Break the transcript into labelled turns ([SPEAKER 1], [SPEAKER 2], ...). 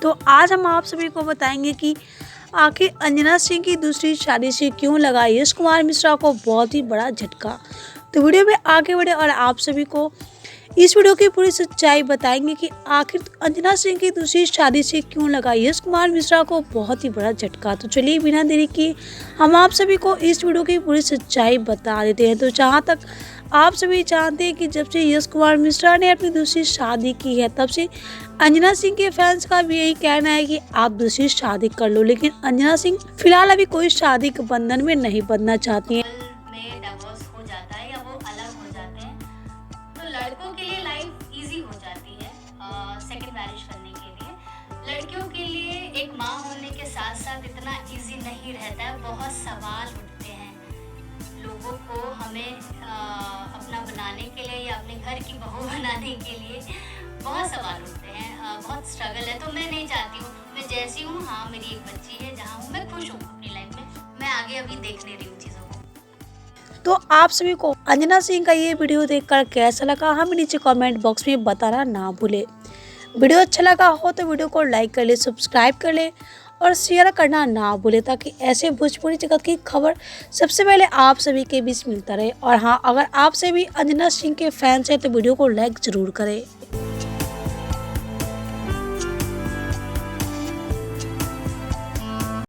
[SPEAKER 1] तो आज हम आप सभी को बताएंगे कि आखिर अंजना सिंह की दूसरी शादी से क्यों लगा यश कुमार मिश्रा को बहुत ही बड़ा झटका। तो वीडियो में आगे बढ़े और आप सभी को इस वीडियो की पूरी सच्चाई बताएंगे कि आखिर अंजना सिंह की दूसरी शादी से क्यों लगा यश कुमार मिश्रा को बहुत ही बड़ा झटका। तो चलिए बिना देरी किए हम आप सभी को इस वीडियो की पूरी सच्चाई बता देते हैं। तो जहाँ तक आप सभी जानते हैं कि जब से यश कुमार मिश्रा ने अपनी दूसरी शादी की है तब से अंजना सिंह के फैंस का भी यही कहना है कि आप दूसरी शादी कर लो, लेकिन अंजना सिंह फिलहाल अभी कोई शादी के बंधन में नहीं बंधना चाहती हैं।
[SPEAKER 2] में डिवोर्स हो जाता है या वो अलग हो जाते हैं तो लड़कों के लिए लाइफ इजी हो जाती है सेकंड मैरिज करने के लिए। लड़कियों के लिए एक माँ होने के साथ साथ इतना इजी नहीं रहता है। बहुत सवाल उठते हैं लोगों को हमें अपना बनाने के लिए या अपने घर की बहू बनाने के लिए बहुत सवाल उठते हैं। बहुत स्ट्रगल है। तो मैं नहीं चाहती हूँ, मैं जैसी हूँ, हाँ मेरी एक बच्ची है जहाँ हूँ, मैं खुश हूँ अपनी लाइफ में। मैं आगे अभी देख ले रही हूँ चीज़ों को।
[SPEAKER 1] तो आप सभी को अंजना सिंह का ये वीडियो देखकर कैसा लगा हमें नीचे कमेंट बॉक्स में बताना ना भूले। वीडियो अच्छा लगा हो तो वीडियो को लाइक कर ले, सब्सक्राइब कर ले और शेयर करना ना भूले ताकि ऐसे भोजपुरी जगत की खबर सबसे पहले आप सभी के बीच मिलता रहे। और हाँ, अगर आप से भी अंजना सिंह के फैंस हैं तो वीडियो को लाइक ज़रूर करें।